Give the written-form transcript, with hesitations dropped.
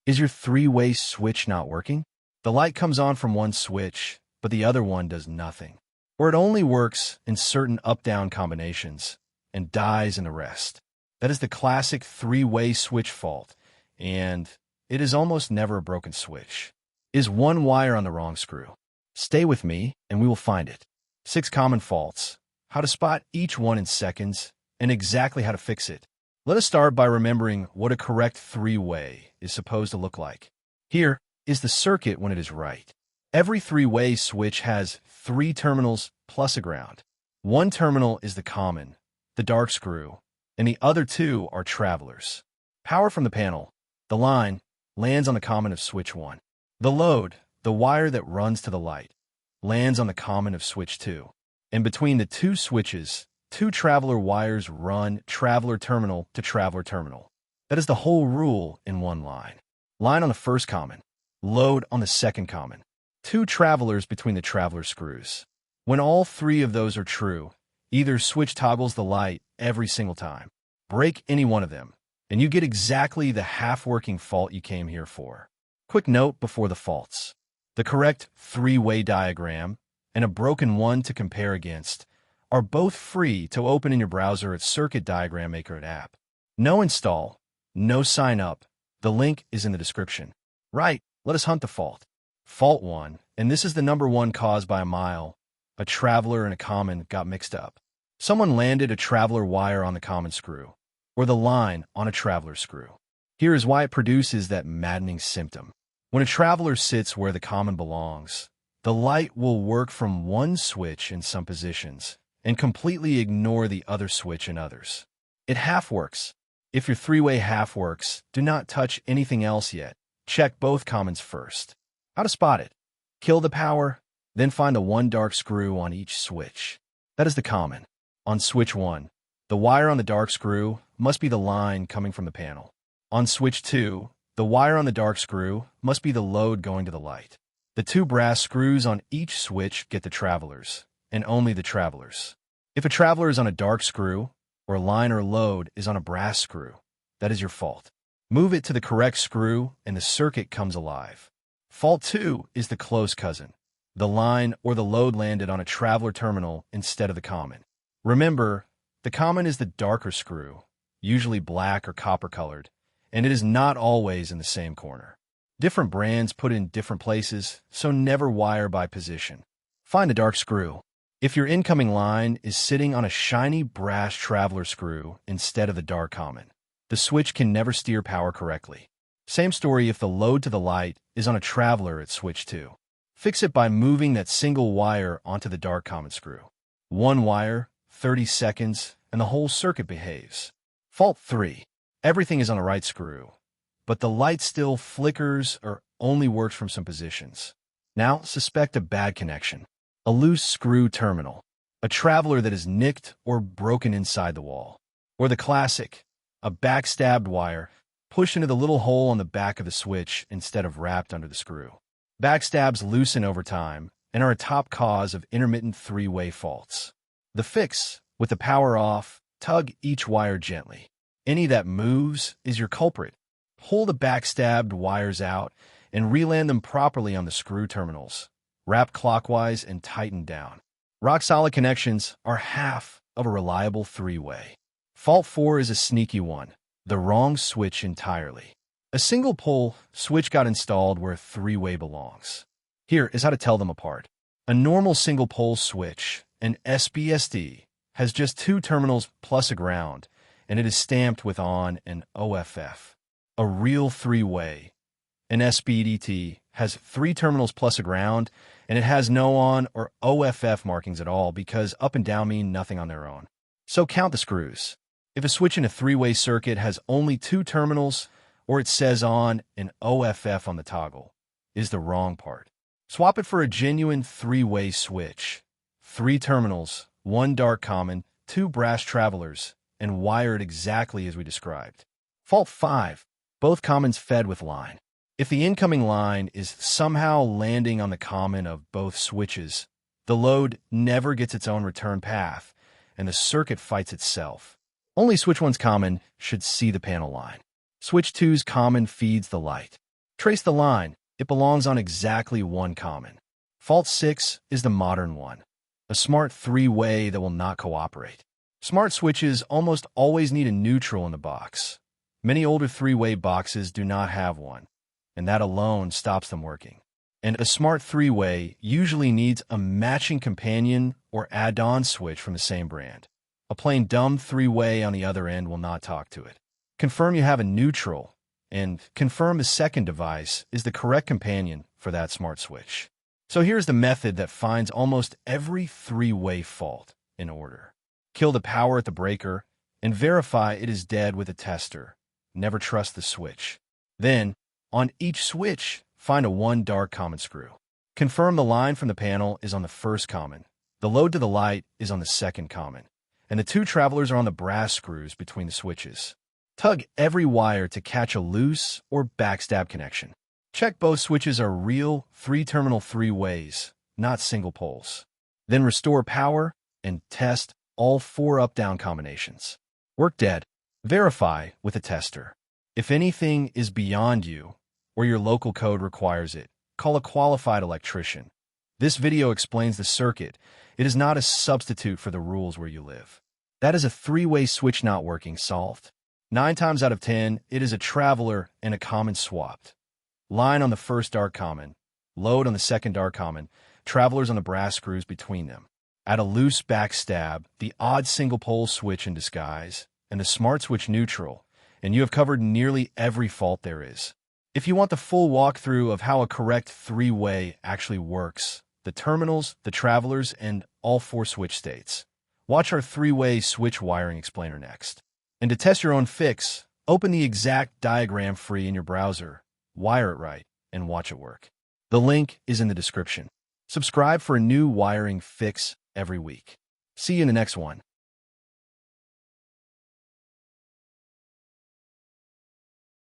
Is your three-way switch not working? The light comes on from one switch, but the other one does nothing. Or it only works in certain up-down combinations and dies in the rest. That is the classic three-way switch fault, and it is almost never a broken switch. Is one wire on the wrong screw? Stay with me, and we will find it. 6 common faults, how to spot each one in seconds, and exactly how to fix it. Let us start by remembering what a correct three-way is supposed to look like. Here is the circuit when it is right. Every three-way switch has 3 terminals plus a ground. One terminal is the common, the dark screw, and the other 2 are travelers. Power from the panel, the line, lands on the common of switch 1. The load, the wire that runs to the light, lands on the common of switch 2. And between the 2 switches, 2 traveler wires run traveler terminal to traveler terminal. That is the whole rule in one line. Line on the first common, load on the second common. 2 travelers between the traveler screws. When all 3 of those are true, either switch toggles the light every single time. Break any one of them, and you get exactly the half-working fault you came here for. Quick note before the faults. The correct three-way diagram and a broken one to compare against are both free to open in your browser at CircuitDiagramMaker app. No install, no sign up. The link is in the description. Right, let us hunt the fault. Fault 1, and this is the number 1 cause by a mile. A traveler and a common got mixed up. Someone landed a traveler wire on the common screw, or the line on a traveler screw. Here is why it produces that maddening symptom. When a traveler sits where the common belongs, the light will work from one switch in some positions and completely ignore the other switch in others. It half works. If your three-way half works, do not touch anything else yet. Check both commons first. How to spot it? Kill the power, then find the one dark screw on each switch. That is the common. On switch 1, the wire on the dark screw must be the line coming from the panel. On switch 2, the wire on the dark screw must be the load going to the light. The 2 brass screws on each switch get the travelers, and only the travelers. If a traveler is on a dark screw, or line or load is on a brass screw, that is your fault. Move it to the correct screw, and the circuit comes alive. Fault 2 is the close cousin. The line or the load landed on a traveler terminal instead of the common. Remember, the common is the darker screw, usually black or copper-colored, and it is not always in the same corner. Different brands put it in different places, so never wire by position. Find a dark screw. If your incoming line is sitting on a shiny brass traveler screw instead of the dark common, the switch can never steer power correctly. Same story if the load to the light is on a traveler at switch 2. Fix it by moving that single wire onto the dark common screw. One wire, 30 seconds, and the whole circuit behaves. Fault 3. Everything is on the right screw, but the light still flickers or only works from some positions. Now suspect a bad connection. A loose screw terminal. A traveler that is nicked or broken inside the wall. Or the classic, a backstabbed wire pushed into the little hole on the back of the switch instead of wrapped under the screw. Backstabs loosen over time and are a top cause of intermittent three-way faults. The fix, with the power off, tug each wire gently. Any that moves is your culprit. Pull the backstabbed wires out and reland them properly on the screw terminals. Wrap clockwise and tighten down. Rock-solid connections are half of a reliable three-way. Fault 4 is a sneaky one. The wrong switch entirely. A single pole switch got installed where a three-way belongs. Here is how to tell them apart. A normal single pole switch, an SPST, has just 2 terminals plus a ground, and it is stamped with on and OFF. A real three-way, an SPDT, has 3 terminals plus a ground, and it has no on or OFF markings at all because up and down mean nothing on their own. So count the screws. If a switch in a three-way circuit has only 2 terminals, or it says on and OFF on the toggle, is the wrong part. Swap it for a genuine three-way switch. 3 terminals, 1 dark common, 2 brass travelers, and wire it exactly as we described. Fault 5. Both commons fed with line. If the incoming line is somehow landing on the common of both switches, the load never gets its own return path, and the circuit fights itself. Only switch 1's common should see the panel line. Switch 2's common feeds the light. Trace the line. It belongs on exactly one common. Fault 6 is the modern one, a smart three-way that will not cooperate. Smart switches almost always need a neutral in the box. Many older three-way boxes do not have one, and that alone stops them working. And a smart three-way usually needs a matching companion or add-on switch from the same brand. A plain dumb three-way on the other end will not talk to it. Confirm you have a neutral, and confirm a second device is the correct companion for that smart switch. So here's the method that finds almost every three-way fault in order. Kill the power at the breaker and verify it is dead with a tester. Never trust the switch. Then, on each switch, find a 1 dark common screw. Confirm the line from the panel is on the first common, the load to the light is on the second common, and the 2 travelers are on the brass screws between the switches. Tug every wire to catch a loose or backstab connection. Check both switches are real 3-terminal three-ways, not single poles. Then restore power and test all 4 up-down combinations. Work dead. Verify with a tester. If anything is beyond you, or your local code requires it, call a qualified electrician. This video explains the circuit. It is not a substitute for the rules where you live. That is a three-way switch not working solved. 9 times out of 10, it is a traveler and a common swapped. Line on the first dark common, load on the second dark common, travelers on the brass screws between them. Add a loose backstab, the odd single pole switch in disguise, and the smart switch neutral, and you have covered nearly every fault there is. If you want the full walkthrough of how a correct three-way actually works, the terminals, the travelers, and all 4 switch states, watch our three-way switch wiring explainer next. And to test your own fix, open the exact diagram free in your browser, wire it right, and watch it work. The link is in the description. Subscribe for a new wiring fix every week. See you in the next one.